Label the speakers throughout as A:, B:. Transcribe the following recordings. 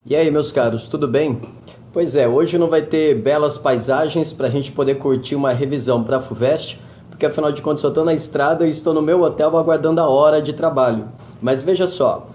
A: E aí, meus caros, tudo bem? Pois é, hoje não vai ter belas paisagens para a gente poder curtir uma revisão para a FUVEST, porque afinal de contas eu estou na estrada e estou no meu hotel aguardando a hora de trabalho. Mas veja só,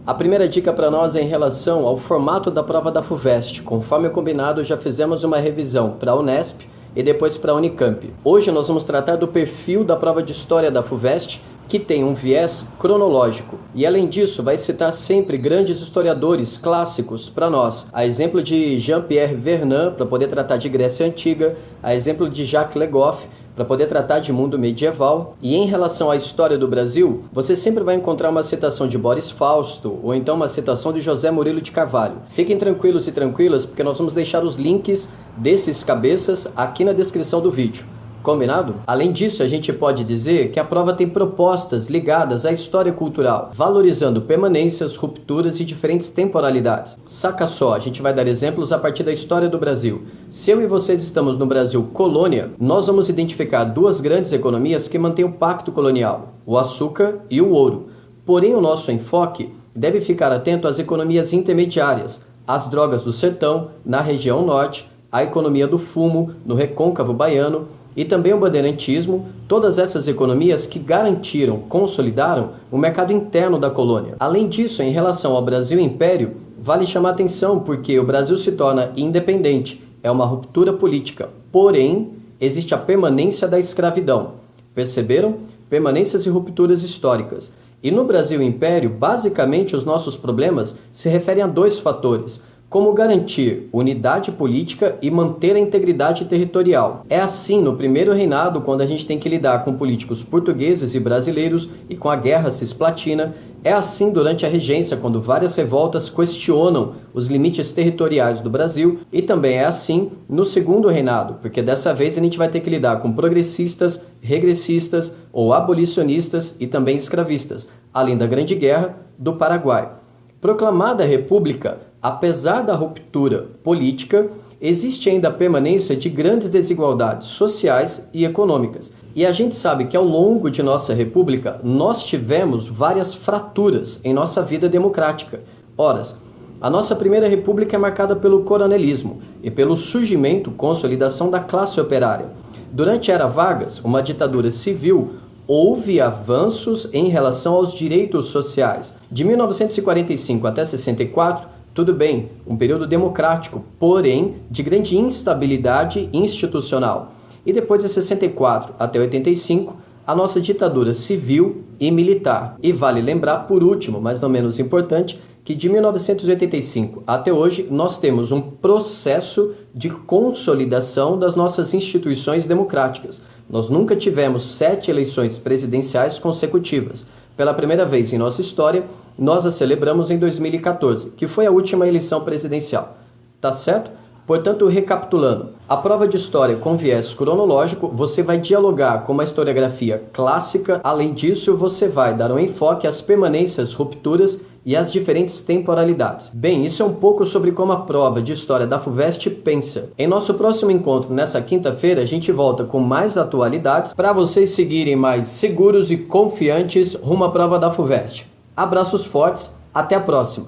A: a primeira dica para nós é em relação ao formato da prova da FUVEST. Conforme combinado, já fizemos uma revisão para a Unesp e depois para a Unicamp. Hoje nós vamos tratar do perfil da prova de História da FUVEST, que tem um viés cronológico. E além disso, vai citar sempre grandes historiadores clássicos para nós. A exemplo de Jean-Pierre Vernant, para poder tratar de Grécia Antiga, a exemplo de Jacques Le Goff, para poder tratar de mundo medieval. E em relação à história do Brasil, você sempre vai encontrar uma citação de Boris Fausto, ou então uma citação de José Murilo de Carvalho. Fiquem tranquilos e tranquilas, porque nós vamos deixar os links desses cabeças aqui na descrição do vídeo. Combinado? Além disso, a gente pode dizer que a prova tem propostas ligadas à história cultural, valorizando permanências, rupturas e diferentes temporalidades. Saca só, a gente vai dar exemplos a partir da história do Brasil. Se eu e vocês estamos no Brasil colônia, nós vamos identificar duas grandes economias que mantêm o pacto colonial, o açúcar e o ouro. Porém, o nosso enfoque deve ficar atento às economias intermediárias, às drogas do sertão, na região norte, à economia do fumo, no recôncavo baiano, e também o bandeirantismo, todas essas economias que garantiram, consolidaram o mercado interno da colônia. Além disso, em relação ao Brasil Império, vale chamar atenção porque o Brasil se torna independente, é uma ruptura política, porém, existe a permanência da escravidão. Perceberam? Permanências e rupturas históricas. E no Brasil Império, basicamente os nossos problemas se referem a dois fatores: como garantir unidade política e manter a integridade territorial. É assim no primeiro reinado, quando a gente tem que lidar com políticos portugueses e brasileiros e com a Guerra Cisplatina. É assim durante a regência, quando várias revoltas questionam os limites territoriais do Brasil. E também é assim no segundo reinado, porque dessa vez a gente vai ter que lidar com progressistas, regressistas ou abolicionistas e também escravistas, além da Grande Guerra do Paraguai. Proclamada a República, apesar da ruptura política, existe ainda a permanência de grandes desigualdades sociais e econômicas. E a gente sabe que ao longo de nossa república, nós tivemos várias fraturas em nossa vida democrática. Ora, a nossa primeira república é marcada pelo coronelismo e pelo surgimento, consolidação da classe operária. Durante a Era Vargas, uma ditadura civil, houve avanços em relação aos direitos sociais. De 1945 até 64, tudo bem, um período democrático, porém de grande instabilidade institucional. E depois de 64 até 85, a nossa ditadura civil e militar. E vale lembrar, por último, mas não menos importante, que de 1985 até hoje nós temos um processo de consolidação das nossas instituições democráticas. Nós nunca tivemos 7 eleições presidenciais consecutivas. Pela primeira vez em nossa história, nós a celebramos em 2014, que foi a última eleição presidencial. Tá certo? Portanto, recapitulando, a prova de história com viés cronológico, você vai dialogar com uma historiografia clássica. Além disso, você vai dar um enfoque às permanências, rupturas e às diferentes temporalidades. Bem, isso é um pouco sobre como a prova de história da FUVEST pensa. Em nosso próximo encontro, nessa quinta-feira, a gente volta com mais atualidades para vocês seguirem mais seguros e confiantes rumo à prova da FUVEST. Abraços fortes, até a próxima!